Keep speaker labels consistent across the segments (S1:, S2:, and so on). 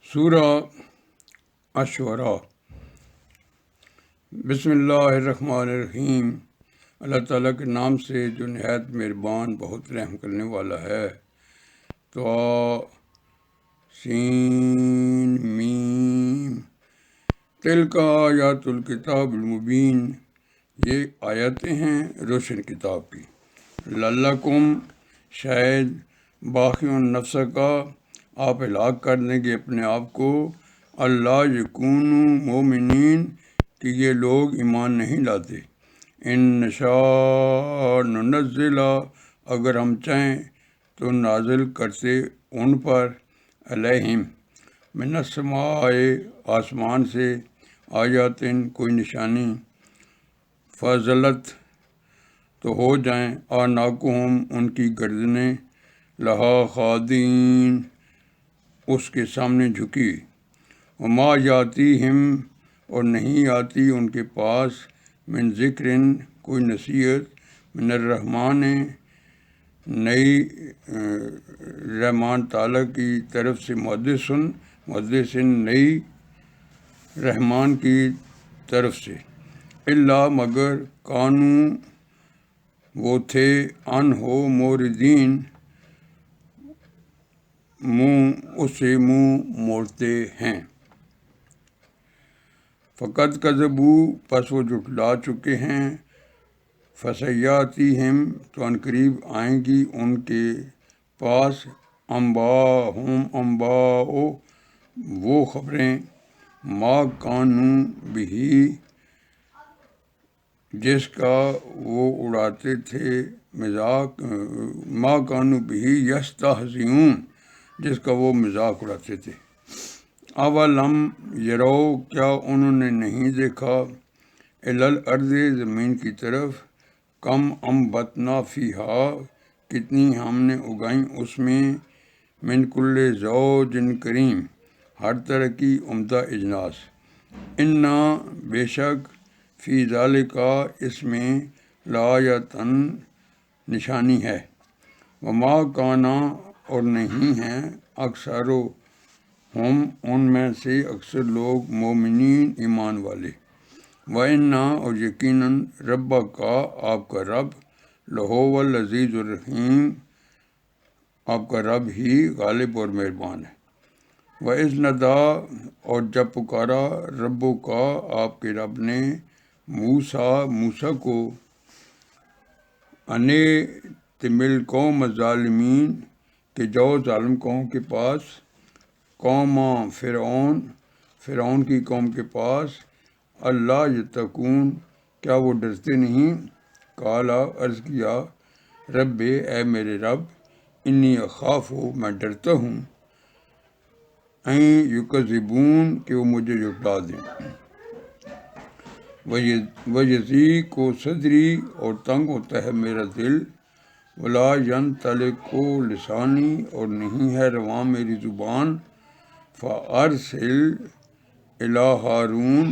S1: سورہ الشعراء۔ بسم اللہ الرحمن الرحیم۔ اللہ تعالیٰ کے نام سے جو نہایت مہربان بہت رحم کرنے والا ہے۔ تو سین میم تلک آیات الکتاب المبین، یہ آیتیں ہیں روشن کتاب کی۔ لعلکم، شاید باقی نفس کا آپ ہلاک کر دیں گے اپنے آپ کو، اللہ یکونوا مومنین کہ یہ لوگ ایمان نہیں لاتے۔ ان نشاء ننزل، اگر ہم چاہیں تو نازل کرتے ان پر، علیہم من السماء آسمان سے، آیاتن کوئی نشانی، فضلت تو ہو جائیں، اعناقہم ان کی گردنیں، لہا خاضعین اس کے سامنے جھکی، وما یاتیہم اور نہیں آتی ان کے پاس، من ذکر کوئی نصیحت، من الرحمن نئی رحمان تعالیٰ کی طرف سے، محدث نئی رحمان کی طرف سے، الا مگر کانو وہ تھے، انہو موردین اس سے منہ موڑتے ہیں۔ فقد کذبوا پس وہ جھٹلا چکے ہیں، فسیاتیہم تو عنقریب آئیں گی ان کے پاس، انباء وہ خبریں، ما کانوا بہ جس کا وہ اڑاتے تھے مذاق، ما کانوا بہ یستہزئون جس کا وہ مذاق اڑاتے تھے۔ اولم یرو کیا انہوں نے نہیں دیکھا، الی الارض زمین کی طرف، کم انبتنا فیہا کتنی ہم نے اگائیں اس میں، من کل زوج کریم ہر طرح کی عمدہ اجناس، انا بے شک فی ذالک اس میں لآیۃً نشانی ہے، وما کانا اور نہیں ہیں، اکثرہم ان میں سے اکثر لوگ، مومنین ایمان والے، وَإِنَّ اور یقیناً ربک آپ کا رب، لَهُوَ العزیز الرحیم آپ کا رب ہی غالب اور مہربان ہے۔ وَإِذْ نَدَا اور جب پکارا، ربک آپ کے رب نے، موسیٰ کو، ان ائت القوم الظالمین کہ جاؤ ظالم قوم کے پاس، قوم فرعون کی قوم کے پاس، اللہ یتقون کیا وہ ڈرتے نہیں، قالا عرض کیا، رب اے میرے رب، انی اخاف میں ڈرتا ہوں، ان یکذبون کہ وہ مجھے جھٹلا دیں، ویضیق صدری اور تنگ ہوتا ہے میرا دل، ولا ینطلق لسانی اور نہیں ہے رواں میری زبان، فارسل الی ہارون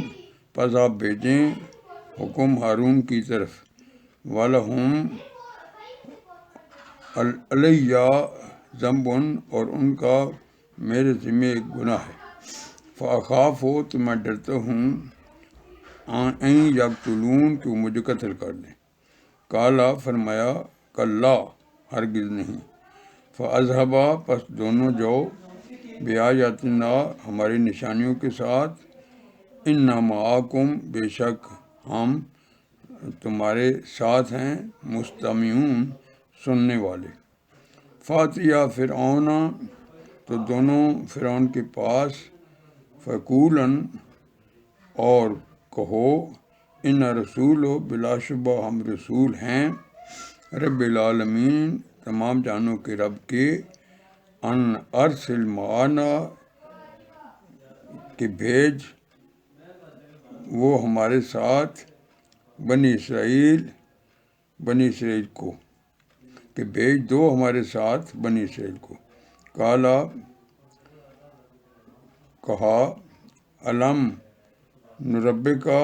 S1: پس آپ بھیجیں حکم ہارون کی طرف، وَلَهُمْ علیہ ذنب اور ان کا میرے ذمہ ایک گناہ ہے، فاخاف تو میں ڈرتا ہوں، ان یقتلون کہ وہ مجھے قتل کر دیں، قالا فرمایا، کلا ہرگز نہیں، فاذهبا پس دونوں جاؤ، بآیاتنا ہماری نشانیوں کے ساتھ، انا معکم بے شک ہم تمہارے ساتھ ہیں، مستمعون سننے والے، فاتیا فرعون تو دونوں فرعون کے پاس، فقولا اور کہو، ان رسول بلا شبہ ہم رسول ہیں، رب العالمین تمام جہانوں کے رب کے، ان ارسل معنا کہ بھیج وہ ہمارے ساتھ، بنی اسرائیل کو کہ بھیج دو ہمارے ساتھ بنی اسرائیل کو، قالا کہا، الم نربکا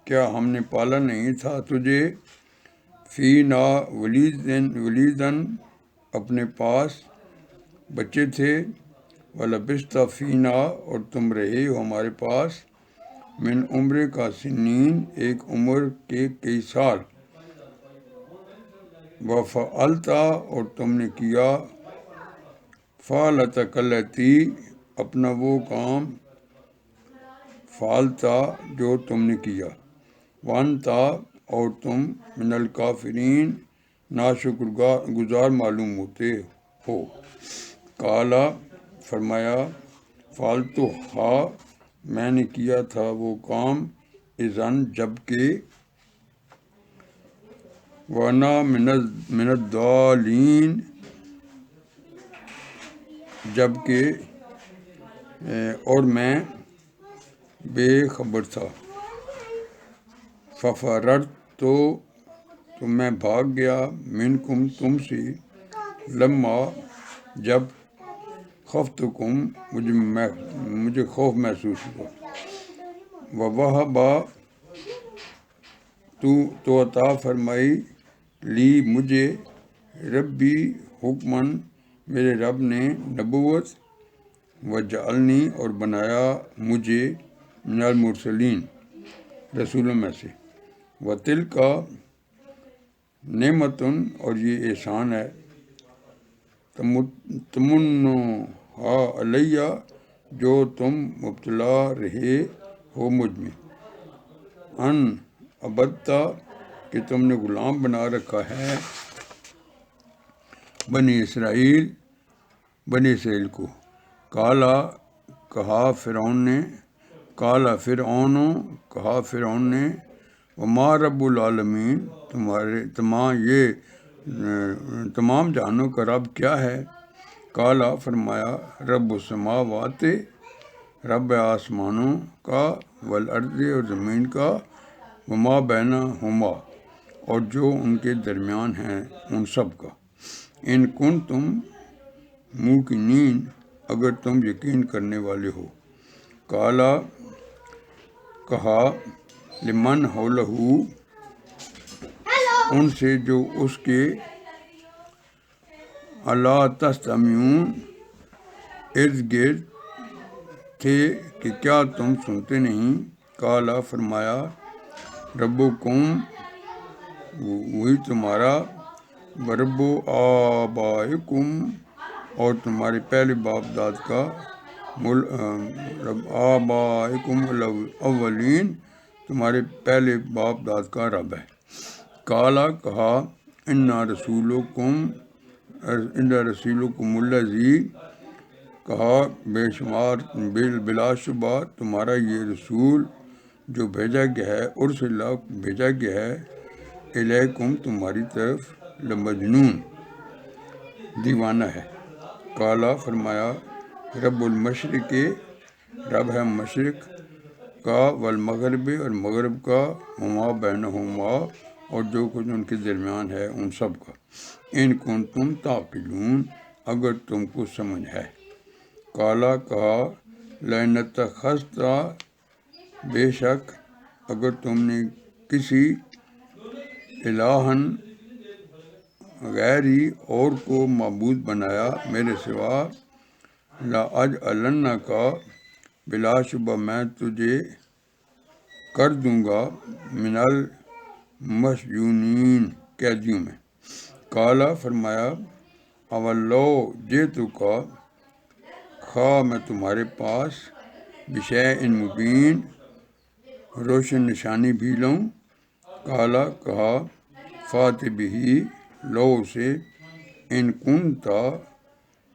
S1: کیا ہم نے پالا نہیں تھا تجھے، فینا ولیدن اپنے پاس بچے تھے، وَلَبِثْتَ فِينَا، اور تم رہے ہو ہمارے پاس، من عمر کا سنین، ایک عمر کے کئی سال، وَفَعَلْتَ، اور تم نے کیا، فَعَلَتَكَ الَّتِي، اپنا وہ کام، فعلت جو تم نے کیا، وَأَنْتَ، اور تم، من الکافرین، ناشکر گزار معلوم ہوتے ہو۔ قال، فرمایا، فعلتھا، میں نے کیا تھا وہ کام، اذن، جب کہ، وَأَنَا من الضَّالِّينَ، جب کہ، اور میں بے خبر تھا، فَفَرَرْتُ، تو میں بھاگ گیا، منکم، تم سے، لما، جب، خفتکم، مجھے خوف محسوس ہوا، وَوَهَبَ، تو عطا فرمائی، لی، مجھے، ربی، حکمن، میرے رب نے، نبوت، وجعلنی، اور بنایا مجھے، من المرسلین، رسولوں میں سے، وَتِلْکَ، نعمتن، اور یہ احسان ہے، تمنھا علیہ، جو تم مبتلا رہے ہو مجھ میں، ان عبدتا، کہ تم نے غلام بنا رکھا ہے، بنی اسرائیل کو۔ کالا، کہا فرعون نے، وما رب العالمین، تمام جہانوں کا رب کیا ہے؟ کالا، فرمایا، رب السماوات، رب آسمانوں کا، والارض، اور زمین کا، وما بینہما، اور جو ان کے درمیان ہیں ان سب کا، ان کنتم موقنین، اگر تم یقین کرنے والے ہو۔ کالا، کہا، لمن حولہ، ان سے جو اس کے، الا تستمعون، ارد گرد تھے، کہ کیا تم سنتے نہیں؟ کالا، فرمایا، ربکم، وہی تمہارا، ورب آبائکم، اور تمہارے پہلے باپ داد کا، آبائکم الاولین، تمہارے پہلے باپ داد کا رب ہے۔ کالا، کہا، ان رسولکم الذی، کہا، بلا شبہ تمہارا یہ رسول جو بھیجا گیا ہے، ارسلہ، بھیجا گیا ہے، الیکم، تمہاری طرف، لمجنون، دیوانہ ہے۔ کالا، فرمایا، رب المشرق، رب ہے مشرق کا، والمغرب، اور مغرب کا، وما بینہما، اور جو کچھ ان کے درمیان ہے ان سب کا، ان کنتم تعقلون، اگر تم کو سمجھ ہے۔ کالا، کہا، لئن اتخذت، بے شک اگر تم نے کسی، الہًا، غیری، اور کو معبود بنایا میرے سوا، لاجعلنک، بلا شبہ میں تجھے کر دوں گا، من المسجونین، قیدیوں میں۔ کالا، فرمایا، اولو جئتک، خواہ میں تمہارے پاس، بشیء مبین، روشن نشانی بھی لوں۔ کالا، کہا، فات بہ، لو اسے، ان کنت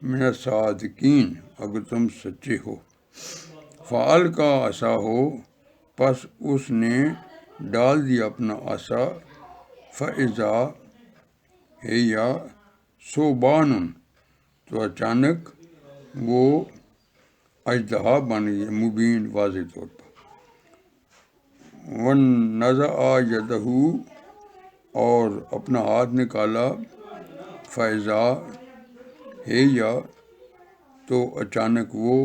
S1: من الصادقین، اگر تم سچے ہو۔ فالقی عصاہ، پس اس نے ڈال دیا اپنا عصا، فاذا ہی ثعبان، تو اچانک وہ اژدہا بن گئی، مبین، واضح طور پر۔ ونزع یدہ، اور اپنا ہاتھ نکالا، فاذا ہی، تو اچانک وہ،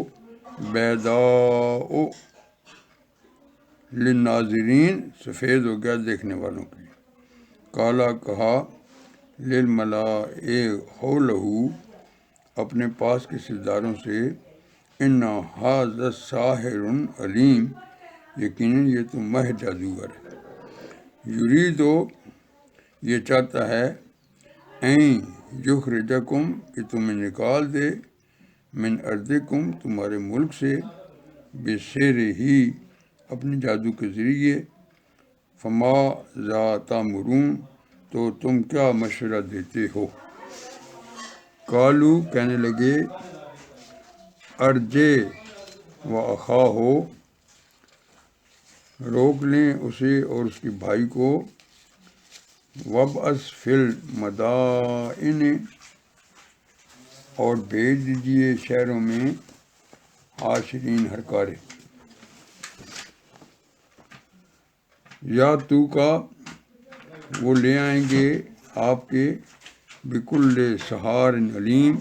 S1: بیضاء للناظرین، سفید ہو گیا دیکھنے والوں کے لیے۔ کالا، کہا، للملائ حولہ، اپنے پاس کے سرداروں سے، ان ھذا ساحر علیم، یقیناً یہ تو ماہر جادوگر ہے۔ یریدو، یہ چاہتا ہے، این یخرجکم، کہ تمہیں نکال دے، من ارضکم، تمہارے ملک سے، بسحر ہی، اپنے جادو کے ذریعے، فما ذا تامرون، تو تم کیا مشورہ دیتے ہو؟ قالو، کہنے لگے، ارجع و اخاہ، روک لیں اسے اور اس کے بھائی کو، وابعث فی المدائن، اور بھیج دیجیے شہروں میں، حاشرین، ہرکارے، یا تو کا، وہ لے آئیں گے آپ کے، بکل سحار علیم،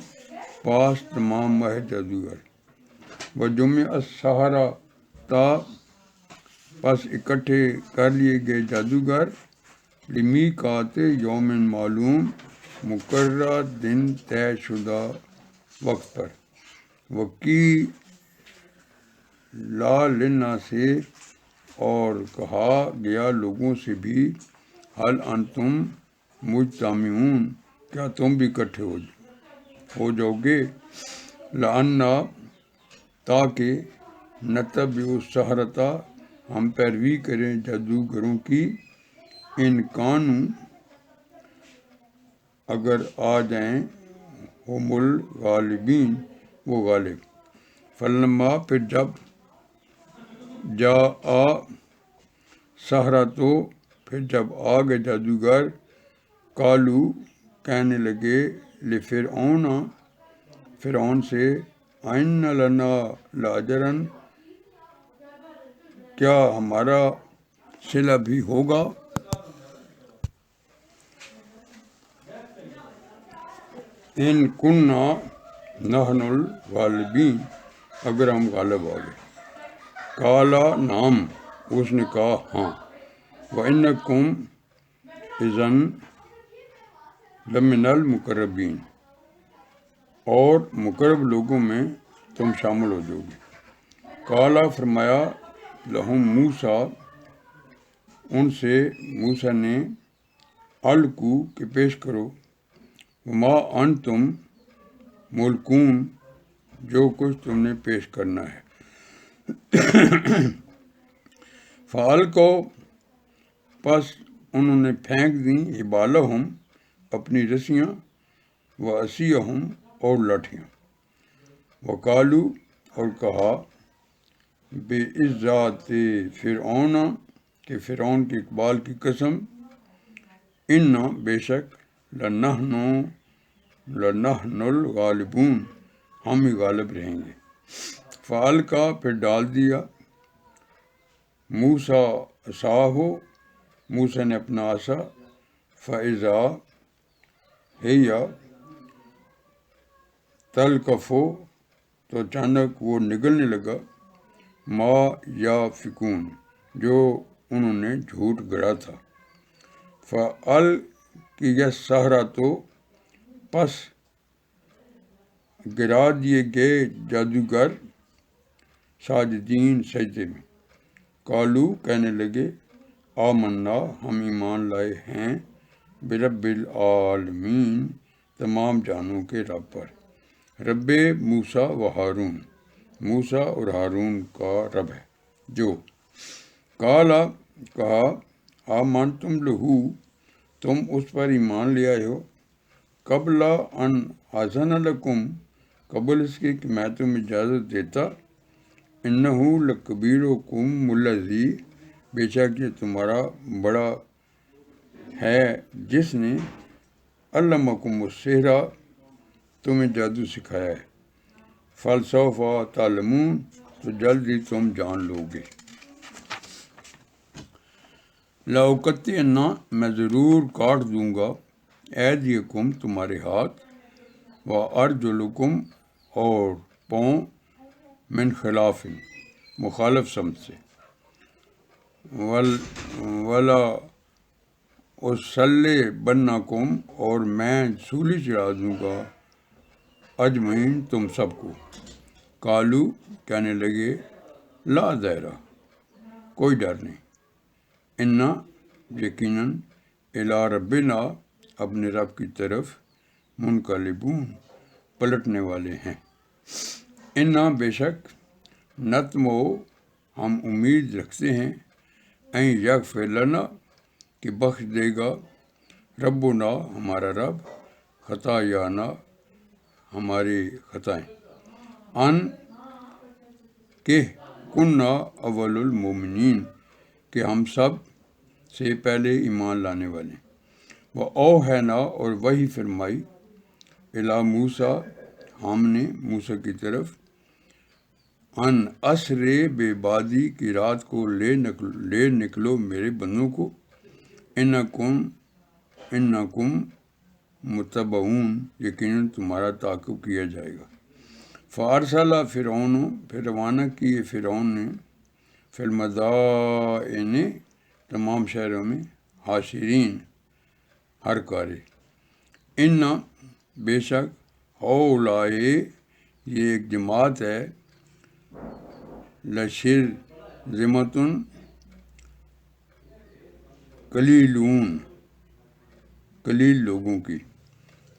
S1: پاس تمام ماہر جادوگر، وجمع السحرۃ، پس اکٹھے کر لیے گئے جادوگر، لمیقات یوم معلوم، مقررہ دن طے شدہ وقت پر، وقیلا للناس، اور کہا گیا لوگوں سے بھی، حل انتم مجتمعون، کیا تم بھی اکٹھے ہو جاؤ گے، لأنا، تاکہ، نتبع السحرۃ، ہم پیروی کریں جادوگروں کی، ان کانوا، اگر آ جائیں، ہم الغالبین، وہ غالب، فلما، پھر جب، جاء سحرۃ، پھر جب آ گئے جادوگر، قالو، کہنے لگے، لفرعون، فرعون سے، ان لنا لاجرا، کیا ہمارا صلہ بھی ہوگا، ان کننا نحن الغالبین، اگر ہم غالب آ گئے، قالا نعم، اس نے کہا ہاں، وانکم اذا لمن المقربین، اور مقرب لوگوں میں تم شامل ہو جاؤ گے، قالا، فرمایا، لہم موسیٰ، ان سے موسیٰ نے، القوا، کہ پیش کرو، وما انتم ملقون، جو کچھ تم نے پیش کرنا ہے، فالقوا، پس انہوں نے پھینک دیں، حبالہم، اپنی رسیاں، وعصیہم، اور لاٹھیاں، وقالو، اور کہا، بعزت فرعون، کہ فرعون کے اقبال کی قسم، انا، بے شک، لنحن الغالبون، ہم ہی غالب رہیں گے، فالقا، پھر ڈال دیا، موسیٰ عصاہ، موسیٰ نے اپنا عصا، فاذا ہی تلقف، تو اچانک وہ نگلنے لگا، ما یافکون، جو انہوں نے جھوٹ گڑا تھا، فالقی السحرۃ، پس گرا دیے گئے جادوگر، ساجدین، سجدے میں، قالو، کہنے لگے، آمنا، ہم ایمان لائے ہیں، برب العالمین، تمام جہانوں کے رب پر، رب موسیٰ و ہارون، موسیٰ اور ہارون کا رب ہے، جو، قالا، کہا، آمنتم لہو، تم اس پر ایمان لے آئے ہو، قبل ان آذن لکم، قبل اس کے کہ میں تمہیں اجازت دیتا، انہ لکبیرکم الذی، بے شک یہ تمہارا بڑا ہے جس نے، علمکم السحر، تمہیں جادو سکھایا ہے، فلسوف تعلمون، تو جلد ہی تم جان لو گے، لأقطعن، میں ضرور کاٹ دوں گا، ایدیکم، تمہارے ہاتھ، وارجلکم، اور پاؤں، من خلاف، مخالف سمت سے، ولا اسلبنکم، اور میں سولی چڑھا دوں گا، اجمعین، تم سب کو، کالو کہنے لگے لا ضیرہ کوئی ڈر نہیں، انا یقیناً الی ربنا اپنے رب کی طرف منقلبون پلٹنے والے ہیں، انا بے شک نتمو ہم امید رکھتے ہیں، این یغفر لنا کہ بخش دے گا، ربنا ہمارا رب، خطایانا ہماری خطائیں، ان کہ کننا اول المومنین کہ ہم سب سے پہلے ایمان لانے والے، وہ اوحینا اور وحی فرمائی، الی موسیٰ ہم نے موسیٰ کی طرف، ان اسرے بے بادی کی رات کو لے نکلو میرے بندوں کو، انکم متبعون یقیناً تمہارا تعاقب کیا جائے گا، فارسلہ فرعون پھر روانہ کیے فرعون نے، فی المدائن تمام شہروں میں، حاشرین ہر کارے، ان بے شک ہؤلاء یہ ایک جماعت ہے، لشرذمۃ قلیلون قلیل لوگوں کی،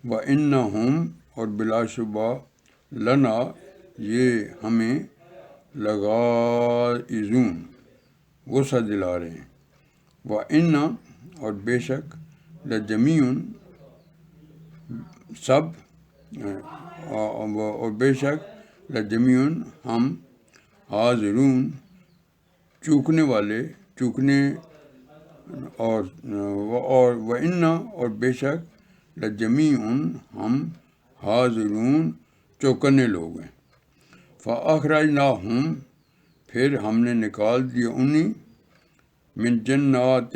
S1: وانہم اور بلا شبہ لنا یہ ہمیں لغائظون غصہ دلا رہے ہیں، وانا اور بے شک لجمیع سب اور بے شک لجمیع ہم حاضرون چوکنے والے اور وانا اور بے شک لجمیع ہم حاضرون چوکنے لوگ ہیں، فاخرجناہم پھر ہم نے نکال دیا انہیں، من جنات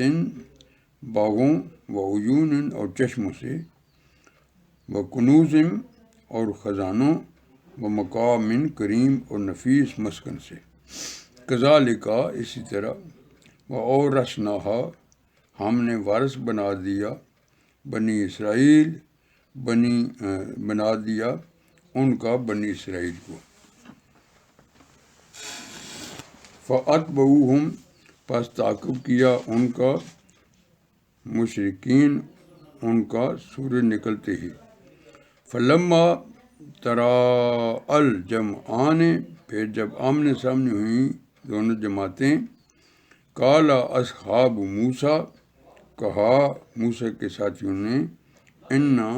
S1: باغوں، وعیون اور چشموں سے، وکنوز اور خزانوں، ومقام کریم اور نفیس مسکن سے، کذالک اسی طرح، وأورثناہا ہم نے وارث بنا دیا، بنی اسرائیل بنا دیا ان کا بنی اسرائیل کو، فأتبعوہم پس تعقب کیا ان کا، مشرکین ان کا سورج نکلتے ہی، فلما تراءى الجمعان پھر جب آمنے سامنے ہوئیں دونوں جماعتیں، قال اصحاب موسیٰ کہا موسیٰ کے ساتھیوں نے، انا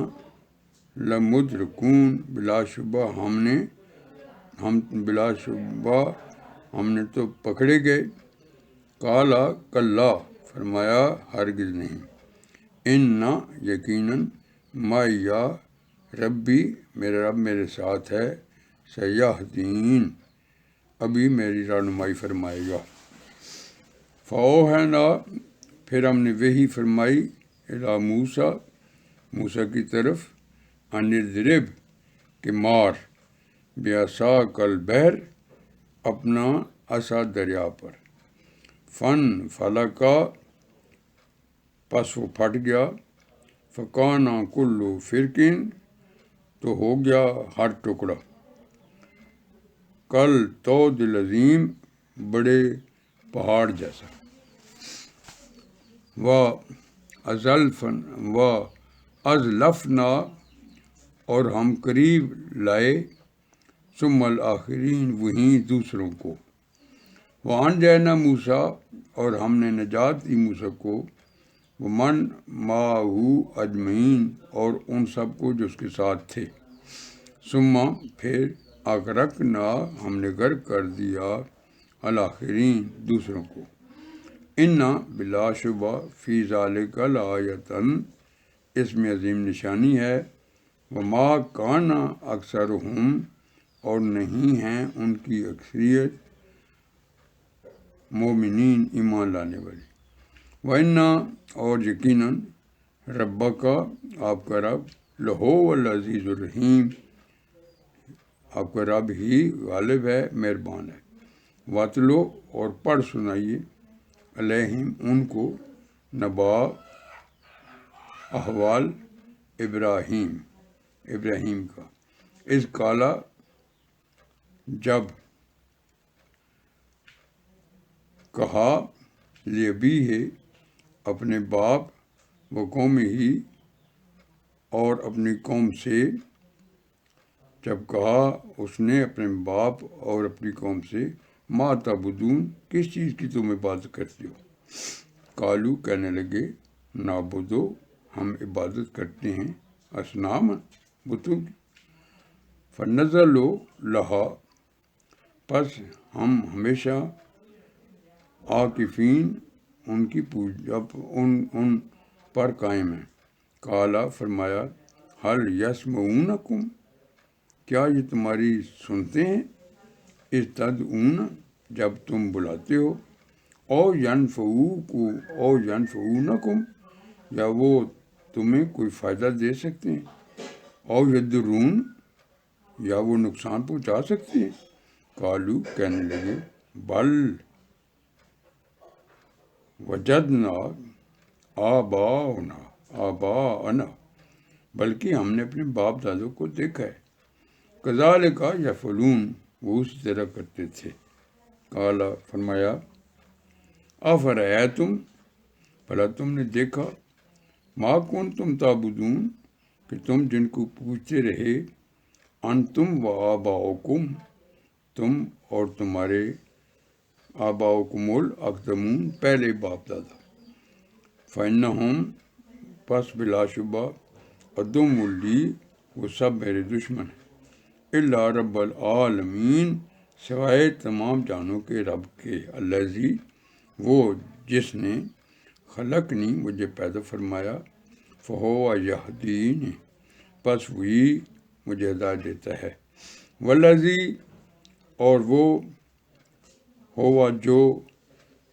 S1: لمدرکون بلا شبہ ہم نے تو پکڑے گئے، قال کلا فرمایا ہرگز نہیں، انا یقیناً معی ربی میرا رب میرے ساتھ ہے، سیہدین ابھی میری رہنمائی فرمائے گا، فاوحینا پھر ہم نے وحی فرمائی، الی موسیٰ کی طرف، ان اضرب کہ مار، بعصاک البحر اپنا عصا دریا پر، فانفلقا پس وہ پھٹ گیا، فکان کل فرقin تو ہو گیا ہر ٹکڑا، کل طود العظیم بڑے پہاڑ جیسا، وازلفنا اور ہم قریب لائے، ثم الآخرین وہیں دوسروں کو، وانجینا موسیٰ اور ہم نے نجات دی موسیٰ کو، ومن معہ اجمعین اور ان سب کو جو اس کے ساتھ تھے، ثم پھر اغرقنا ہم نے غرق کر دیا، الآخرین دوسروں کو، انا بلا شبہ فی ذالک لآیۃ اس میں عظیم نشانی ہے، وما کان اکثرہم اور نہیں ہیں ان کی اکثریت، مومنین ایمان لانے والی، وَإِنَّا اور یقیناً ربک آپ کا رب، لہو العزیز الرحیم آپ کا رب ہی غالب ہے مہربان ہے، واتلو اور پڑھ سنائیے، علیہم ان کو، نبا احوال ابراہیم کا، اس کالا جب کہا لیبی ہے اپنے باپ و قوم ہی اور اپنی قوم سے، جب کہا اس نے اپنے باپ اور اپنی قوم سے، ما تعبدون کس چیز کی تم عبادت کرتے ہو؟ قالو کہنے لگے، نعبدو ہم عبادت کرتے ہیں، اصنام بتوں کی، فنظلوا لہا پس ہم ہمیشہ عاکفین ان کی پوجا ان پر قائم ہیں۔ قالا فرمایا، حل یسمعونکم کیا یہ تمہاری سنتے ہیں، اذ تدعون جب تم بلاتے ہو، او ینفعونکم یا وہ تمہیں کوئی فائدہ دے سکتے ہیں، او یضرون یا وہ نقصان پہنچا سکتے ہیں؟ قالو کہنے لگے، بل وجدنا آباءنا بلکہ ہم نے اپنے باپ دادوں کو دیکھا ہے، کذالک یفعلون وہ اسی طرح کرتے تھے۔ قالا فرمایا، افرأیتم بھلا تم نے دیکھا، ما کنتم تعبدون کہ تم جن کو پوچھتے رہے، انتم و آباؤکم تم اور تمہارے، آباؤکم الاقدمون پہلے باپ دادا، فإنہم پس بلا شبہ، عدو لی وہ سب میرے دشمن ہیں، الا رب العالمین سوائے تمام جانوں کے رب کے، الذی وہ جس نے، خلقنی مجھے پیدا فرمایا، فہو یہدین پس وہی مجھے ہدایت دیتا ہے، والذی اور وہ، ہوا جو،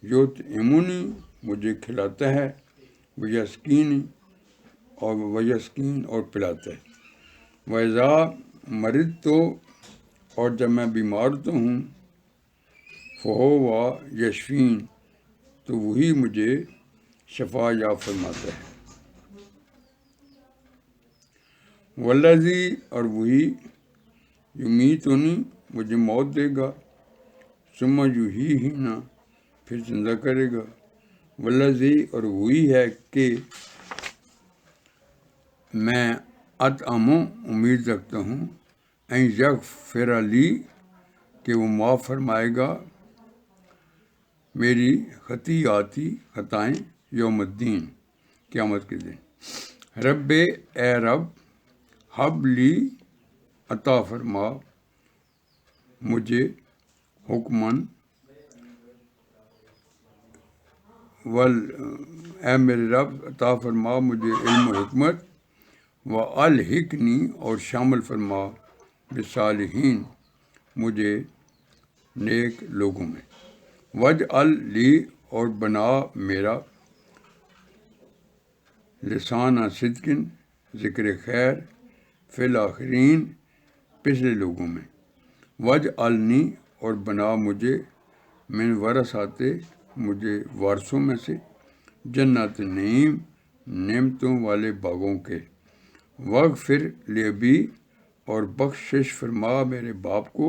S1: یطعمنی مجھے کھلاتا ہے، ویسقین اور پلاتا ہے، وَإِذَا مرضت اور جب میں بیمار ہوتا ہوں، فہو یشفین تو وہی مجھے شفا یاب فرماتا ہے، والذی اور وہی، یمیتنی مجھے موت دے گا، ثم یحیینی پھر زندہ کرے گا، والذی اور وہی ہے کہ میں اطمع امید رکھتا ہوں، ان یغفر لی کہ وہ معاف فرمائے گا میری خطائیں یوم الدین قیامت کے دن۔ رب اے رب، حب لی عطا فرما مجھے، حکمن اے میرے رب عطا فرما مجھے علم و حکمت، والحقنی اور شامل فرما بالصالحین مجھے نیک لوگوں میں، واجعل لی اور بنا میرا، لسان صدق ذکر خیر، فی الآخرین پچھلے لوگوں میں، واجعلنی اور بنا مجھے، من ورثات مجھے وارثوں میں سے، جنات نعیم نعمتوں والے باغوں کے، واغفر لأبی اور بخشش فرما میرے باپ کو،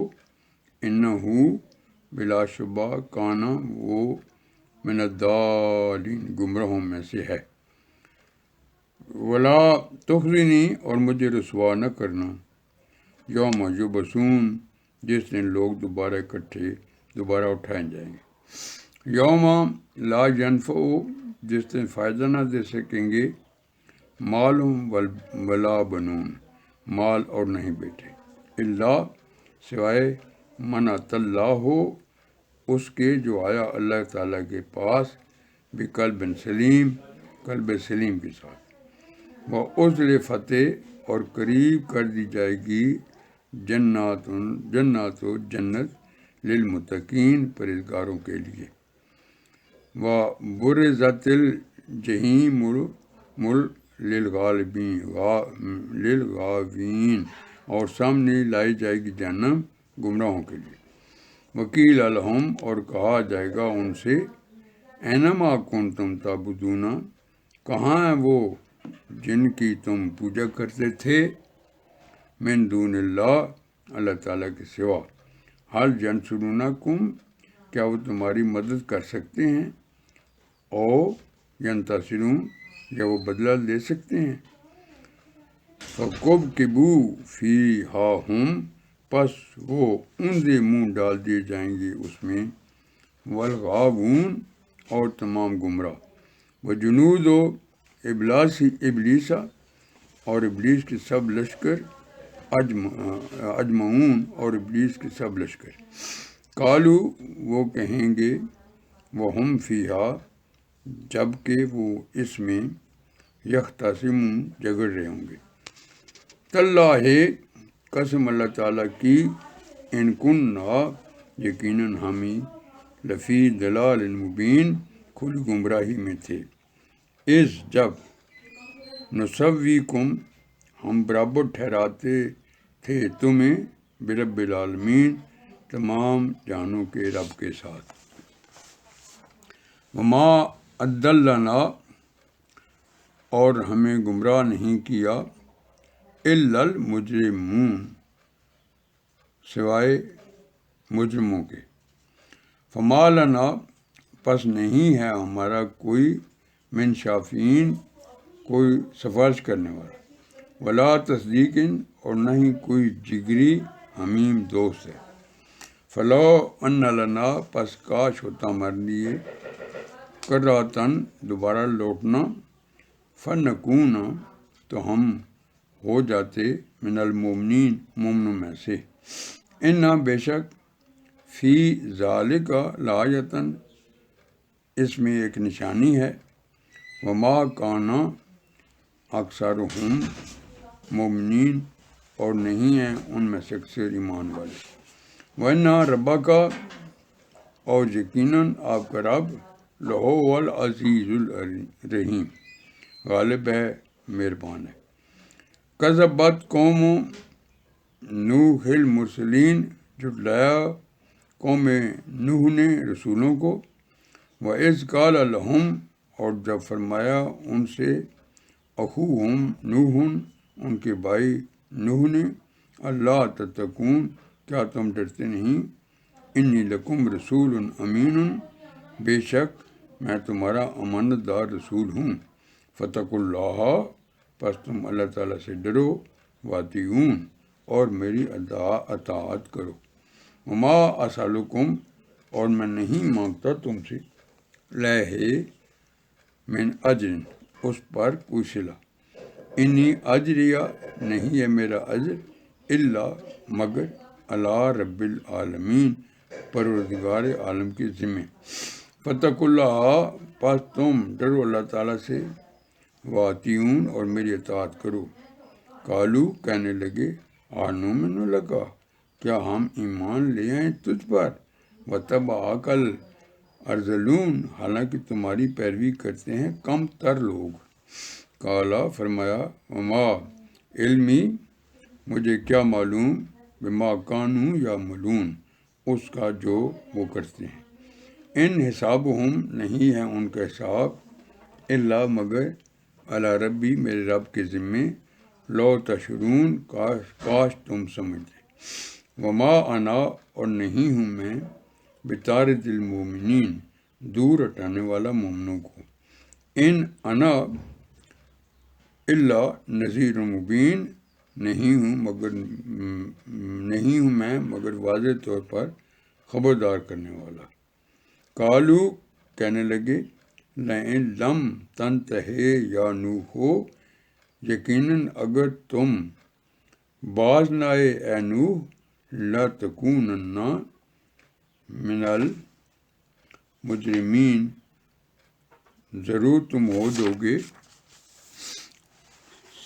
S1: انہو بلا شبہ کانا وہ من الضالین گمراہوں میں سے ہے، ولا تخزنی اور مجھے رسوا نہ کرنا، یوم یبعثون جس دن لوگ دوبارہ اٹھائے جائیں گے، یوم لا ینفع جس دن فائدہ نہ دے سکیں گے، مال ولا بنون مال اور نہیں بیٹے، الا سوائے من اتی اللہ ہو اس کے جو آیا اللہ تعالیٰ کے پاس، بقلب سلیم قلب سلیم کے ساتھ، وأزلفت اور قریب کر دی جائے گی، جنت للمتقین پرہیزگاروں کے لیے، وبرزت الجحیم للغاوین اور سامنے لائی جائے گی جہنم گمراہوں کے لیے، وقیل لہم اور کہا جائے گا ان سے، اینما کنتم تعبدون کہاں ہیں وہ جن کی تم پوجا کرتے تھے، من دون اللہ اللہ تعالیٰ کے سوا، حل ینصرونکم، کیا وہ تمہاری مدد کر سکتے ہیں؟ او ینتصرون، یا وہ بدلہ لے سکتے ہیں؟ فَكُبْكِبُوا فِيهَا ہم، پس وہ اندھے منہ ڈال دیے جائیں گے اس میں، والغاوون، اور تمام گمراہ، وجنود و ابلیسا، اور ابلیس کے سب لشکر، اجمعون، اور ابلیس کے سب لشکر، قالو، وہ کہیں گے، وہم فیہا، جب کہ وہ اس میں، یختصمون، جھگڑ رہے ہوں گے، تاللہ، قسم اللہ تعالیٰ کی، ان کننا، یقیناً ہمیں، لفی ضلال مبین، کھلی گمراہی میں تھے، اس جب، نسویکم، ہم برابر ٹھہراتے تھے تمہیں، برب العالمین، تمام جہانوں کے رب کے ساتھ، وما اضلنا، اور ہمیں گمراہ نہیں کیا، الا المجرمون، سوائے مجرموں کے، فما لنا، پس نہیں ہے ہمارا کوئی، من شافعین، کوئی سفارش کرنے والا، ولا تصدیق، اور نہ ہی کوئی جگری حمیم دوست ہے، فلو ان لنا، پس کاش ہوتا ہمارے لیے، کراتن، دوبارہ لوٹنا، فنکون، تو ہم ہو جاتے، من المؤمنین، مومنوں میں سے، انا، بے شک، فی ذالک لآیۃ، اس میں ایک نشانی ہے، وما کانا اکثرہم مومنین، اور نہیں ہیں ان میں سے اکثر ایمان والے، وَإِنَّ رَبَّكَ، اور یقیناً آپ کا رب، لَهُوَ الْعَزِيزُ الرحیم، غالب ہے، مہربان ہے، کذبت قوم نوح المرسلین، جھٹلایا قوم نوح نے رسولوں کو، وَإِذْ قَالَ لَهُمْ، اور جب فرمایا ان سے، اخوہم نوح، ان کے بھائی نوح نے، اللہ تتقون، کیا تم ڈرتے نہیں، انی لکم رسول امین، بے شک میں تمہارا امانت دار رسول ہوں، فاتقوا اللہ، پس تم اللہ تعالیٰ سے ڈرو، واطیعون، اور میری اطاعت کرو، وما اسألکم، اور میں نہیں مانگتا تم سے، علیہ، من اجر، اس پر کوئی صلہ، انی اجریہ، نہیں ہے میرا اجر، الا، مگر، علی رب العالمین، پروردگار عالم کے ذمے، فاتقوا اللہ، پس تم ڈرو اللہ تعالیٰ سے، واطیعون، اور میری اطاعت کرو، قالو، کہنے لگے، آنؤمن لک، کیا ہم ایمان لے آئیں تجھ پر، واتبعک الارذلون، حالانکہ تمہاری پیروی کرتے ہیں کم تر لوگ، قالا، فرمایا، وما علمی، مجھے کیا معلوم، بما کانوا یعملون، اس کا جو وہ کرتے ہیں، ان حسابہم، نہیں ہے ان کا حساب، الا، مگر، علی ربی، میرے رب کے ذمے، لو تشعرون، کاش تم سمجھتے، وما انا، اور نہیں ہوں میں، بطارد المؤمنین، دور ہٹانے والا مومنوں کو، ان انا الا نذیر مبین، نہیں ہوں میں مگر واضح طور پر خبردار کرنے والا، قالو، کہنے لگے، لئن لم تنتہ یا نوح، یقیناً اگر تم باز نہ آئے اے نوح، لتکونن من المجرمین، ضرور تم ہو جاؤگے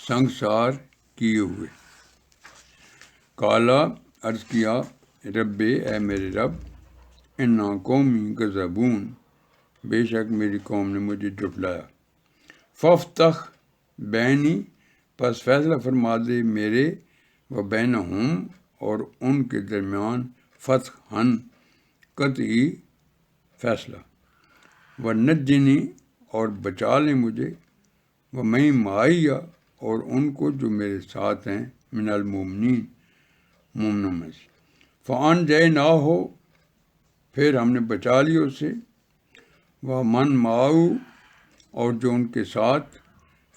S1: سنگسار کیے ہوئے، قالا، عرض کیا، رب، اے میرے رب، انا قومی کذبون، بے شک میری قوم نے مجھے جھٹلایا، فافتح بینی، پس فیصلہ فرما دے میرے، و بینہم، اور ان کے درمیان، فتحً، قطعی فیصلہ، ونجنی، اور بچا لیں مجھے، ومن معی، اور ان کو جو میرے ساتھ ہیں، من المؤمنین، مومنوں میں سے، فان جے نہ ہو، پھر ہم نے بچا لی اسے، وہ من معاؤ، اور جو ان کے ساتھ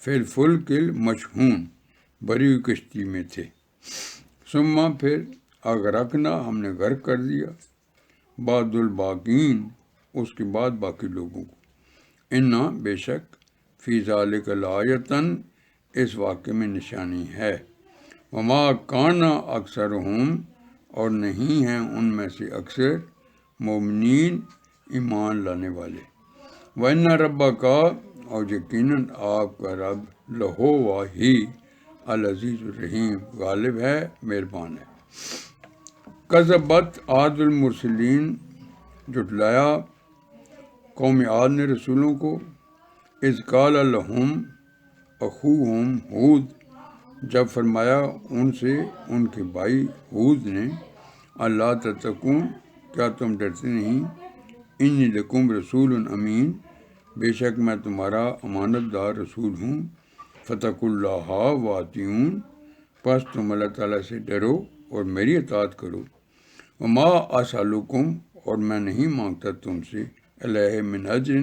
S1: فی الفلک المشحون بری ہوئی کشتی میں تھے، ثم پھر اغرقنا ہم نے غرق کر دیا، بعد الباقین اس کے بعد باقی لوگوں کو، انا بے شک فی ذالک لآیۃً اس واقعے میں نشانی ہے، وما کان اکثرہم اور نہیں ہیں ان میں سے اکثر مومنین ایمان لانے والے، وَإِنَّ رَبَّكَ اور یقیناً آپ کا رب لَهُوَ ہی العزیز الرحیم غالب ہے، مہربان ہے۔ کذبت عاد المرسلین جھٹلایا قوم عاد نے رسولوں کو، اذ قال لهم اخوہم ہود جب فرمایا ان سے ان کے بھائی ہود نے، اللہ تتقون کیا تم ڈرتے نہیں، انی لکم رسول امین بے شک میں تمہارا امانت دار رسول ہوں، فتقوا اللہ واطیعون پس تم اللہ تعالیٰ سے ڈرو اور میری اطاعت کرو، وما اسألکم اور میں نہیں مانگتا تم سے علیہ من اجر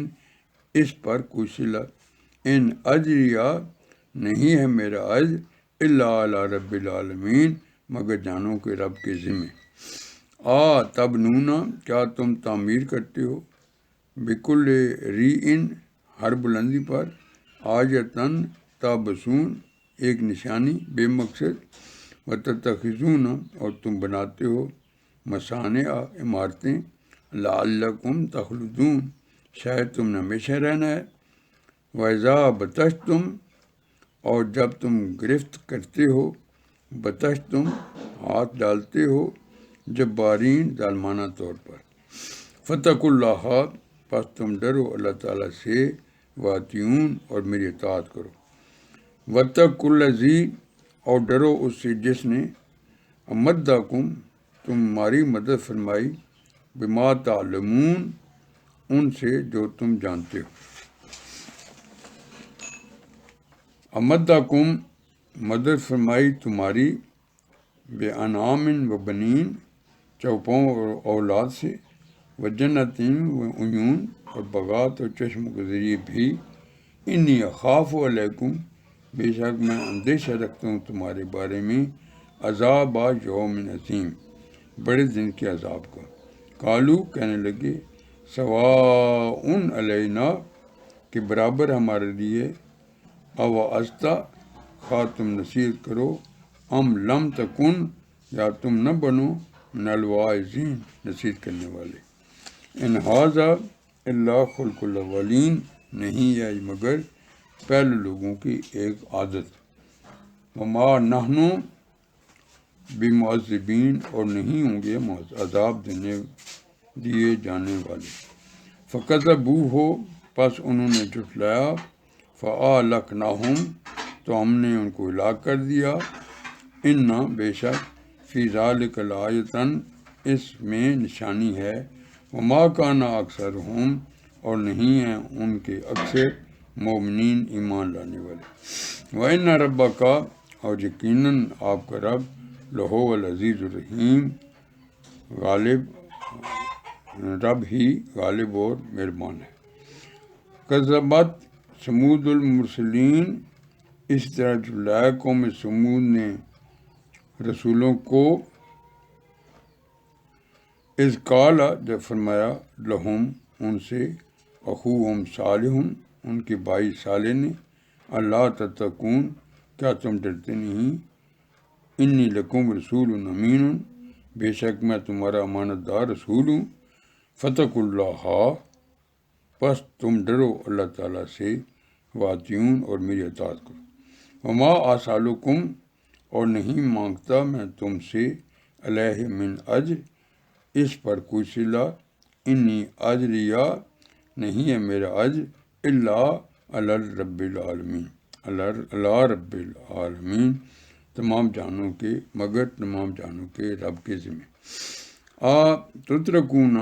S1: اس پر کوئی صلہ، ان اجریہ نہیں ہے میرا اجر الا علی رب العالمین مگر جانوں کے رب کے ذمے، تبنون کیا تم تعمیر کرتے ہو، بکل ریئن ہر بلندی پر، آیتن تابسون ایک نشانی بے مقصد، وتتخذون اور تم بناتے ہو مصانع عمارتیں، لعلکم تخلدون شاید تم نے ہمیشہ رہنا ہے، وَإِذَا بَطَشْتُمْ اور جب تم گرفت کرتے ہو، بطشتم ہاتھ ڈالتے ہو، جبارین ظالمانہ طور پر، فاتقوا اللہ پس تم ڈرو اللہ تعالیٰ سے، واطیعون اور میری اطاعت کرو، واتقوا الذی اور ڈرو اس سے جس نے امدکم تمہاری مدد فرمائی، بما تعلمون ان سے جو تم جانتے ہو، امدکم مدد فرمائی تمہاری، بے انعام و بنین چوپاؤں اور اولاد سے، و جنتین و عیون اور باغات اور چشم کے ذریعے بھی، انی اخاف علیکم بے شک میں اندیشہ رکھتا ہوں تمہارے بارے میں، عذاب یوم عظیم بڑے دن کے عذاب کا، قالو کہنے لگے، سواء علینا کہ برابر ہمارے لیے، اوعظت خواہ تم نصیحت کرو، ام لم تکن یا تم نہ بنو من الواعظین نصیحت کرنے والے، ان ھذا الا خلق الاولین نہیں ہے مگر پہلے لوگوں کی ایک عادت، وما نحن بمعذبین اور نہیں ہوں گے عذاب دیے جانے والے، فکذبوہ پس انہوں نے جھٹلایا، فأہلکناہم تو ہم نے ان کو ہلاک کر دیا، ان بے شک فی ذالک لآیۃً اس میں نشانی ہے، وما کان اکثرہم اور نہیں ہیں ان کے اکثر مومنین ایمان لانے والے، وإن ربک اور یقیناً آپ کا رب لہو العزیز الرحیم غالب رب ہی غالب اور مہربان ہے۔ کذبت ثمود المرسلین اس طرح جھٹلایا قوم ثمود نے رسولوں کو، اذ قال جب فرمایا لہم ان سے، اخوہم صالح ان کے بھائی صالح نے، اللہ تتقون کیا تم ڈرتے نہیں، انی لکم رسول امین بے شک میں تمہارا امانت دار رسول ہوں، فتقوا اللہ پس تم ڈرو اللہ تعالیٰ سے، واطیعون اور میری اطاعت کرو، وما اسألکم اور نہیں مانگتا میں تم سے علیہ من اجر اس پر کوئی صلہ، انی اجریہ نہیں ہے میرا اجر الا علی رب العالمین اللہ رب العالمین تمام جانوں کے مگر تمام جانوں کے رب کے ذمہ، تترکون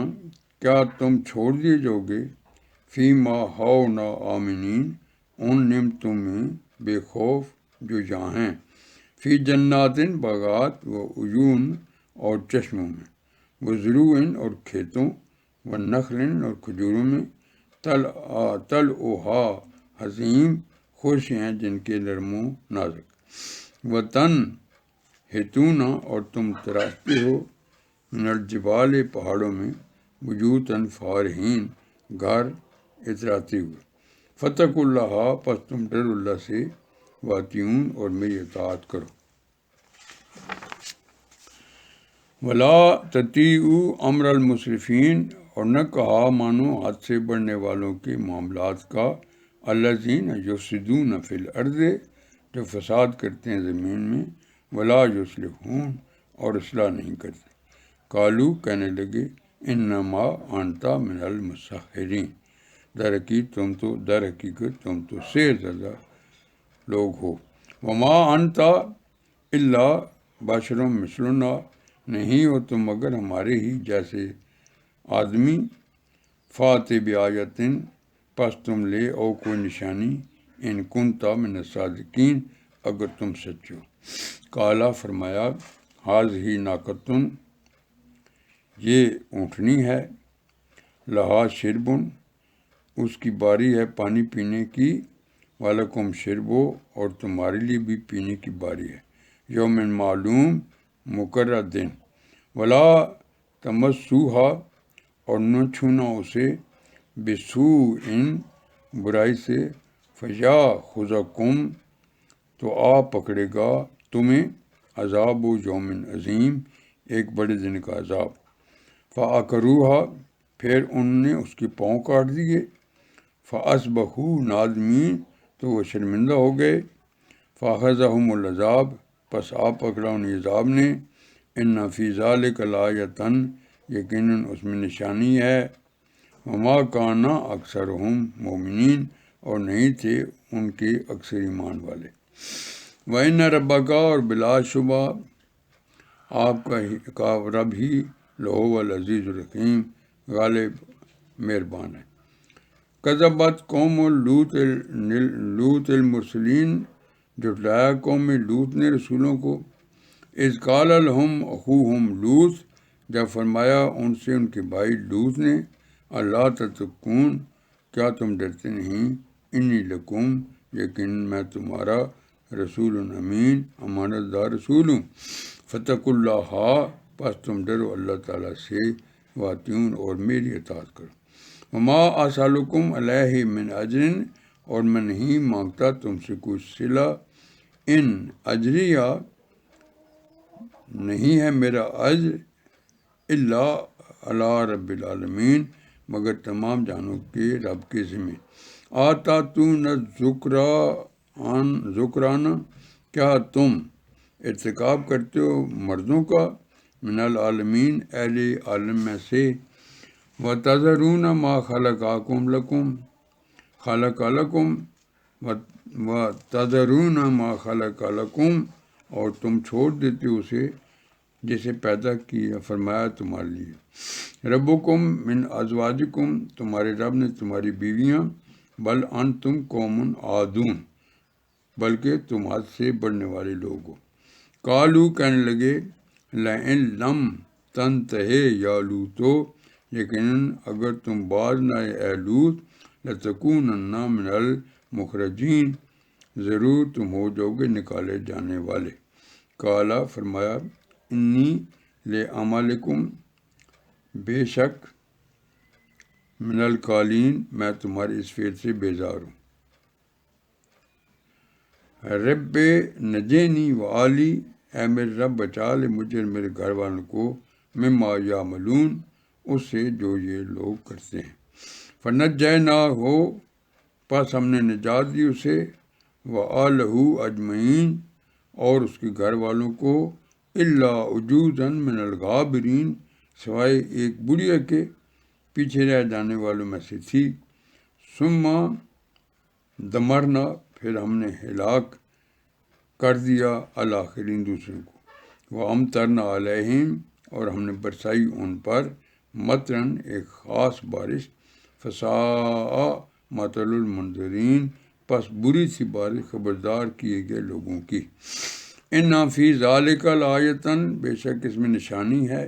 S1: کیا تم چھوڑ دیے جاؤ گے، فیما ہاؤنا آمنین ان نعمتوں میں بے خوف جو یہاں ہیں، فی جنات باغات و عیون اور چشموں میں، وزروع اور کھیتوں، ونخل اور کھجوروں میں، طلعھا حضیم خوش ہیں جن کے نرمو نازک، وطن ہتونا اور تم تراشتے ہو، من الجبال پہاڑوں میں، وجوتاً فارحین گھر اتراتے ہوئے، فتق اللہ پس تم ڈر اللہ سے، واتیون اور میری اطاعت کرو، ولا تطیعوا امر المسرفین اور نہ کہا مانو حد سے بڑھنے والوں کے معاملات کا، الذین یفسدون فی الارض جو فساد کرتے ہیں زمین میں، ولا یصلحون اور اصلاح نہیں کرتے، قالو کہنے لگے انما انت من المسحرین در حقیقت تم تو سحر زدہ لوگ ہو، وما انت الا بشر مثلنا نہیں ہو تم مگر ہمارے ہی جیسے آدمی، فات بآیۃ پس تم لے او کوئی نشانی، ان کنت من الصادقین اگر تم سچے ہو، قالا فرمایا ھذہ ناقۃ یہ اونٹنی ہے، لہا شربن اس کی باری ہے پانی پینے کی، وَلَکُمْ شربو اور تمہارے لیے بھی پینے کی باری ہے، یوم معلوم مقرر دن، ولا تمسوہا اور نہ چھونا اسے، بسوء برائی سے، فیاخذکم تو پکڑے گا تمہیں، عذاب یوم عظیم ایک بڑے دن کا عذاب، فعقروہا پھر انہوں نے اس کے پاؤں کاٹ دیے، فاصبحوا نادمین تو وہ شرمندہ ہو گئے، فاخذہم العذاب پس پکڑا انہیں عذاب نے، ان فی ذلک لآیۃ یقیناً اس میں نشانی ہے، وما کان اکثرہم مؤمنین اور نہیں تھے ان کے اکثر ایمان والے، وَإِنَّ رَبَّکَ اور بلا شبہ آپ کا رب ہی لہو العزیز الرحیم غالب مہربان ہے، کذبت قوم لوط المرسلین جھٹلایا قوم لوط نے رسولوں کو، اذ قال لهم اخوہم لوط جب فرمایا ان سے ان کے بھائی لوط نے، اللہ تتقون کیا تم ڈرتے نہیں، انی لکم یقیناً میں تمہارا رسول امین امانت دار رسول ہوں، فتقوا اللہ پس تم ڈرو اللہ تعالیٰ سے، واتیون اور میری اطاعت کرو، وما اسألکم علیہ من اجر اور میں نہیں مانگتا تم سے کوئی صلہ، ان اجریہ نہیں ہے میرا اجر، الا علی رب العالمین مگر تمام جہانوں کے رب کے ذمہ، آتاتون ذکران کیا تم ارتکاب کرتے ہو مردوں کا، من العالمین اہل عالم میں سے، وتذرون ما خلق لکم وتذرون ما خلق لکم اور تم چھوڑ دیتے اسے جسے پیدا کیا فرمایا تمہارے لیے، ربکم من ازواجکم تمہارے رب نے تمہاری بیویاں، بل انتم قوم عادون بلکہ تم حد سے بڑھنے والے لوگ ہو، قالو کہنے لگے لئن لم تنتہ یا لوطو یقیناً اگر تم باز نہ آئے اے لوط، لتکونن من المخرجین ضرور تم ہو جاؤ گے نکالے جانے والے، قالا فرمایا انی لعملکم بے شک من القالین میں تمہارے اس فعل سے بیزار ہوں، رب نجینی وآلی اے میرے رب بچا لے مجھے اور میرے گھر والوں کو، مما یعملون اس سے جو یہ لوگ کرتے ہیں، فنجیناہ پس ہم نے نجات دی اسے، وآلہ اجمعین اور اس کے گھر والوں کو، الا عجوزا من الغابرین سوائے ایک بڑھیا کے پیچھے رہ جانے والوں میں سے تھی، ثم دمرنا پھر ہم نے ہلاک کر دیا الآخرین دوسروں کو، وامطرنا علیہم اور ہم نے برسائی ان پر، مطرن ایک خاص بارش، فساء مطر المنذرین پس بری سی بارش خبردار کیے گئے لوگوں کی، ان فی ذلک لآیۃ بے شک اس میں نشانی ہے،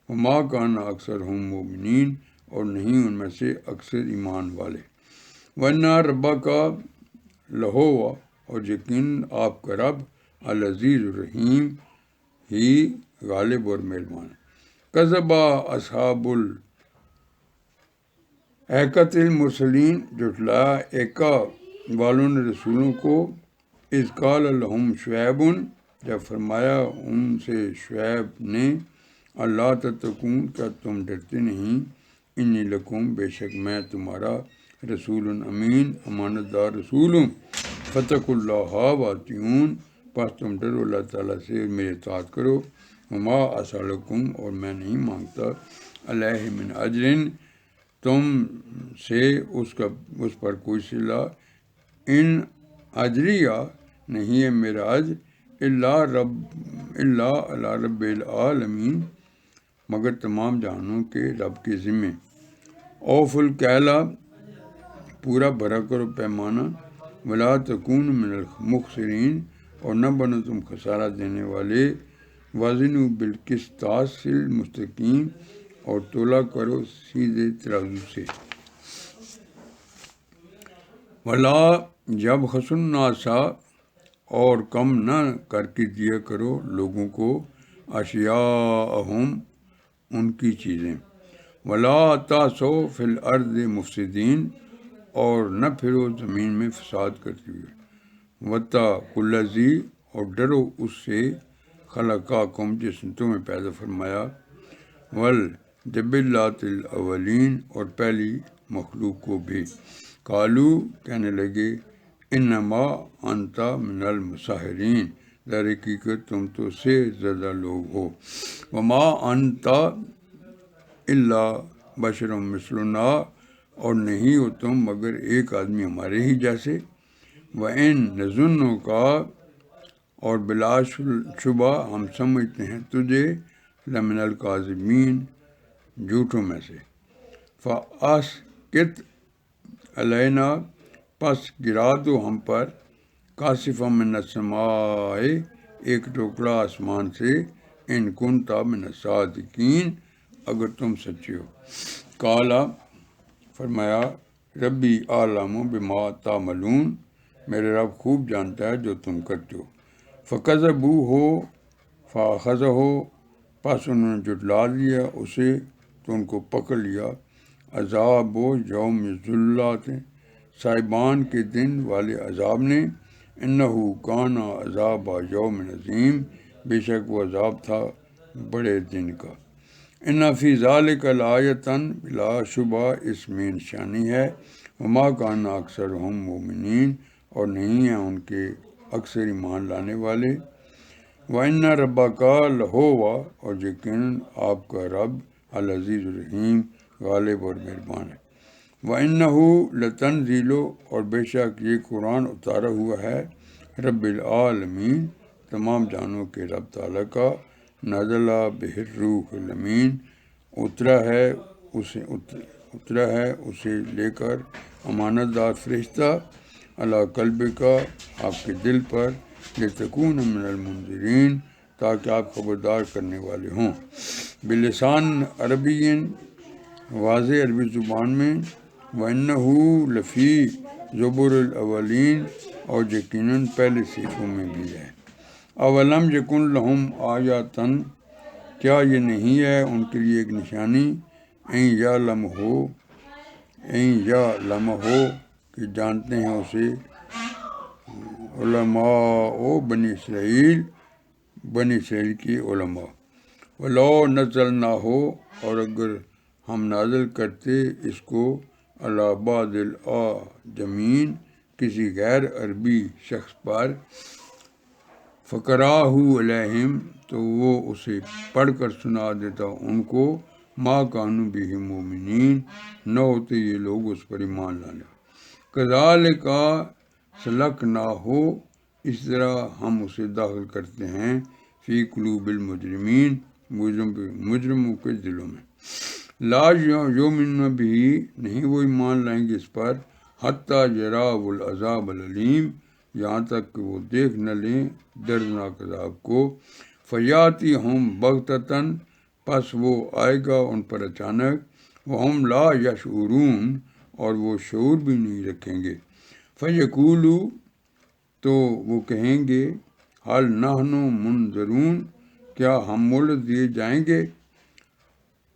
S1: وما کان اکثرہم مومنین، اور نہیں ان میں سے اکثر ایمان والے۔ ورنہ ربا کا لہوا، اور یقین آپ کا رب العزیز الرحیم ہی غالب اور مہربان ہے۔ کذبا اصحاب الایکۃ المرسلین، جھٹلایا ایکا والوں نے رسولوں کو، اذ قال لہم شعیب، جب فرمایا ان سے شعیب نے، اللہ تتقون، کیا تم ڈرتے نہیں، انی لکم، بے شک میں تمہارا رسول امین، امانت دار رسول ہوں، فتقوا اللہ واطیعون، پس تم ڈرو اللہ تعالیٰ سے، میری اطاعت کرو، وما اسألکم، اور میں نہیں مانگتا، علیہ من اجر، تم سے اس پر کوئی صلہ، ان اجریہ، نہیں ہے میرا اجر، الا علی رب العالمین، مگر تمام جہانوں کے رب کے ذمے۔ اوف الکیلا، پورا بھرا کرو پیمانہ، ولا تکون من المخسرین، اور نہ بنو تم خسارہ دینے والے، وزنوا بالقسطاس المستقیم، اور تولا کرو سیدھے ترازو سے۔ ولا یبخسوا الناس، اور کم نہ کر کے دیا کرو لوگوں کو، اشیاءہم، ان کی چیزیں، ولا تعثوا فی الارض مفسدین، اور نہ پھرو زمین میں فساد کرتے ہوئے، واتقوا الذی، اور ڈرو اس سے، خلقکم، جس نے تمہیں پیدا فرمایا، والجبلۃ الاولین، اور پہلی مخلوق کو بھی۔ قالو، کہنے لگے، انما انت من المسحرین، در حقیقت تم تو سے زیادہ لوگ ہو، وما انت الا بشر مثلنا، اور نہیں ہو تم مگر ایک آدمی ہمارے ہی جیسے، وَإِن نَظُنُّكَ، اور بلا شبہ ہم سمجھتے ہیں تجھے، لمن الکاذبین، جھوٹوں میں سے۔ فَأَسْقِطْ عَلَيْنَا، پس گرا دو ہم پر، کاسفا من السماء، ایک ٹکڑا آسمان سے، ان کنت من الصادقین، اگر تم سچے ہو۔ قالا، فرمایا، ربی اعلم بما تعملون، میرے رب خوب جانتا ہے جو تم کرتے ہو۔ فَكَذَّبُوهُ فَأَخَذَهُ، پس انہوں نے جھٹلا لیا اسے تو ان کو پکڑ لیا، عذاب یوم الذلت، سائبان کے دن والے عذاب نے، انہ کان عذاب یوم عظیم، بے شک وہ عذاب تھا بڑے دن کا۔ ان فی ذلک لآیۃ، بلا شبہ اس میں نشانی ہے، وما کان اکثرہم مومنین، اور نہیں ہیں ان کے اکثر ایمان لانے والے، وَإِنَّ رَبَّكَ لَهُوَ، اور یقیناً آپ کا رب العزیز الرحیم، غالب اور مہربان ہے۔ وَإِنَّهُ لَتَنزِيلُ، اور بے شک یہ قرآن اتارا ہوا ہے رب العالمین، تمام جہانوں کے رب تعالیٰ کا، نزل بہ الروح الامین، اترا ہے اسے لے کر امانت دار فرشتہ، علی قلب کا، آپ کے دل پر، لتکون من المنذرین، تاکہ آپ خبردار کرنے والے ہوں، بلسان عربی، واضح عربی زبان میں، وَإِنَّهُ لَفِي زُبُرِ الْأَوَّلِينَ، اور یقیناً پہلے صحیفوں میں بھی ہے۔ اولم یکن لہم آیۃ، کیا یہ نہیں ہے ان کے لیے ایک نشانی، یعلمہ، کہ جانتے ہیں اسے علماء بنی اسرائیل کی علماء، ولو نزلناہ، اور اگر ہم نازل کرتے اس کو، علی بعض الاعجمین، کسی غیر عربی شخص پر، فقرأہ علیہم، تو وہ اسے پڑھ کر سنا دیتا ان کو، ما کانوا بہ مؤمنین، نہ ہوتے یہ لوگ اس پر ایمان لانے۔ کذالک سلکناہ، اس طرح ہم اسے داخل کرتے ہیں، فی قلوب المجرمین، مجرموں کے دلوں میں، لا یؤمنون بہ، نہیں وہ ایمان لائیں گے اس پر، حتی یراؤا العذاب العلیم، یہاں تک کہ وہ دیکھ نہ لیں دردناک عذاب کو، فیاتیہم بغتۃ، پس وہ آئے گا ان پر اچانک، وہم لا یشعرون، اور وہ شعور بھی نہیں رکھیں گے۔ فیقولو، تو وہ کہیں گے، حل نحن منظرون، کیا ہم مہلت دیے جائیں گے؟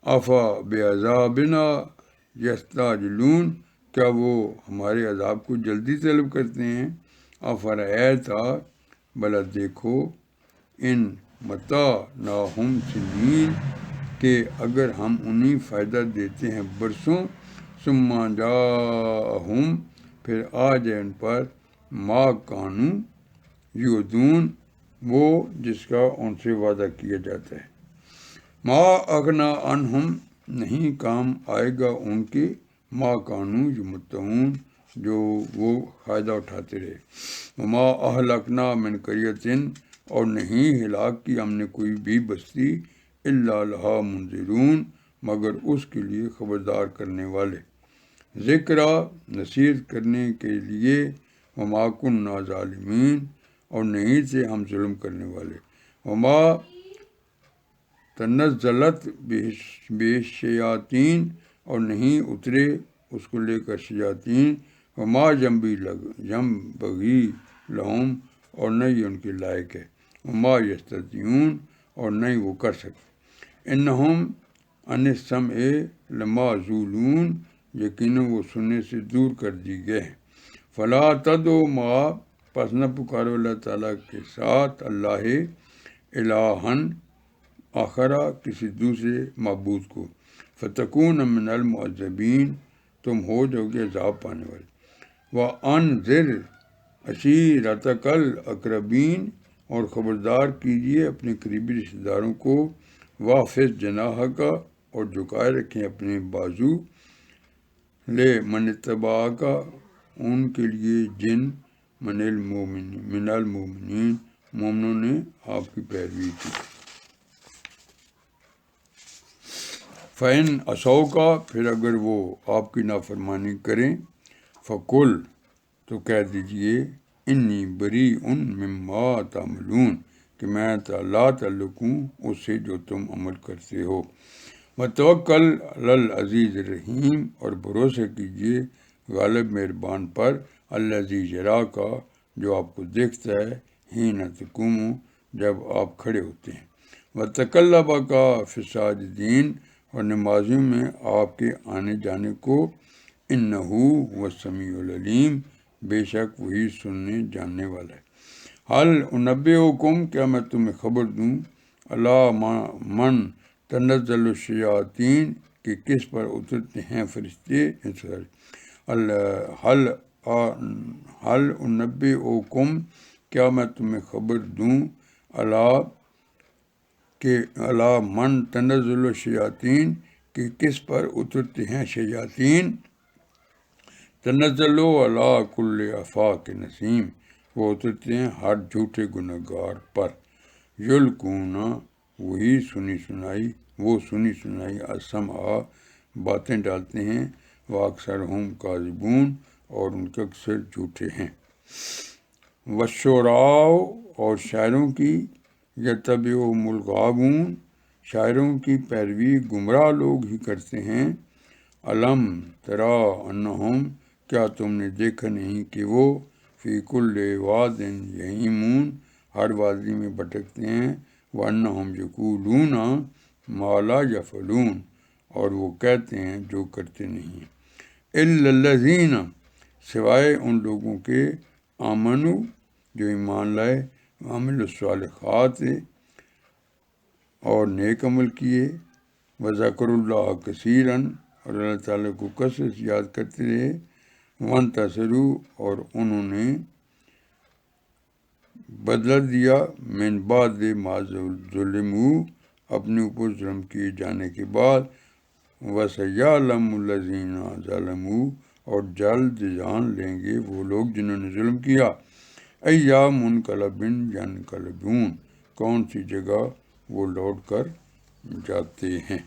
S1: افا بعذابنا یستعجلون، کیا وہ ہمارے عذاب کو جلدی طلب کرتے ہیں؟ افرأیتا، بھلا دیکھو، ان متعناہم سنین، کہ اگر ہم انہیں فائدہ دیتے ہیں برسوں، ثم جاءہم، پھر آ جائے ان پر، ما کانوا یعدون، وہ جس کا ان سے وعدہ کیا جاتا ہے۔ ما اغنا عنہم، نہیں کام آئے گا ان کے، ما کانوا یمتعون، جو وہ فائدہ اٹھاتے رہے۔ وما اہلکنا من قریۃ، اور نہیں ہلاک کی ہم نے کوئی بھی بستی، الا لہا منذرون، مگر اس کے لیے خبردار کرنے والے، ذکرہ، نصیحت کرنے کے لیے، وما کنا ظالمین، اور نہیں تھے ہم ظلم کرنے والے۔ وما تنزلت بالشیاطین، اور نہیں اترے اس کو لے کر شیاطین، وما ینبغی لہم، اور نہیں ان کے لائق ہے، وما یستطیعون، اور نہیں وہ کر سکتے، انہم عن السمع لمعزولون، یقیناً وہ سننے سے دور کر دی گئے ہیں۔ فلا تدعوا مع، پس نہ پکارو اللہ تعالیٰ کے ساتھ، اللہ الہن آخرا، کسی دوسرے معبود کو، فتکون من المعذبین، تم ہو جاؤ گے عذاب پانے والے۔ وانذر عشیرتک الاقربین، اور خبردار کیجیے اپنے قریبی رشتہ داروں کو، واخفض جناحک، اور جھکائے رکھیں اپنے بازو، لمن اتبعک، ان کے لیے جن من المؤمنین، مومنوں نے آپ کی پیروی کی۔ فَإِنْ عَصَوْكَ، پھر اگر وہ آپ کی نافرمانی کریں، فَقُلْ، تو کہہ دیجئے، انی بریء مما تعملون، کہ میں لا تعلق ہوں اس سے جو تم عمل کرتے ہو۔ وتوکل علی العزیز الرحیم، اور بھروسہ کیجیے غالب مہربان پر، الذی یراک، جو آپ کو دیکھتا ہے، حین تقوم، جب آپ کھڑے ہوتے ہیں، وتقلبک فی الساجدین، اور نمازیوں میں آپ کے آنے جانے کو، انہ هو السمیع العلیم، بے شک وہی سننے جاننے والا ہے۔ حل انبئکم، کیا میں تمہیں خبر دوں، علی من تنزل الشیاطین، کہ کس پر اترتے ہیں فرشتے، حل انبئکم، کیا میں تمہیں خبر دوں، علی من تنزل الشیاطین، کہ کس پر اترتے ہیں شیاطین، تنزل علی کل افاک نسیم، وہ اترتے ہیں ہر جھوٹے گناہ گار پر، یلقون، وہی سنی سنائی السمع، باتیں ڈالتے ہیں، واکثرہم کاذبون، اور ان کے اکثر جھوٹے ہیں۔ والشعراء، اور شاعروں کی، یتبعہم الغاوون، شاعروں کی پیروی گمراہ لوگ ہی کرتے ہیں۔ الم تری انہم، کیا تم نے دیکھا نہیں کہ وہ، فی کل واد یہیمون، ہر وادی میں بھٹکتے ہیں، وانہم یقولون ما لا یفعلون، اور وہ کہتے ہیں جو کرتے نہیں ہیں۔ الا الذین، سوائے ان لوگوں کے، آمنو، جو ایمان لائے، وعملوا الصالحات، اور نیک عمل کیے، وذکروا اللہ کثیرا، اور اللہ تعالیٰ کو کثرت سے یاد کرتے رہے، وانتصروا، اور انہوں نے بدلہ دیا، من بعد ما ظلموا، اپنے اوپر ظلم کیے جانے کے بعد، وسیعلم الذین ظلموا، اور جلد جان لیں گے وہ لوگ جنہوں نے ظلم کیا، ایام منقلب ینقلبون، کون سی جگہ وہ لوٹ کر جاتے ہیں۔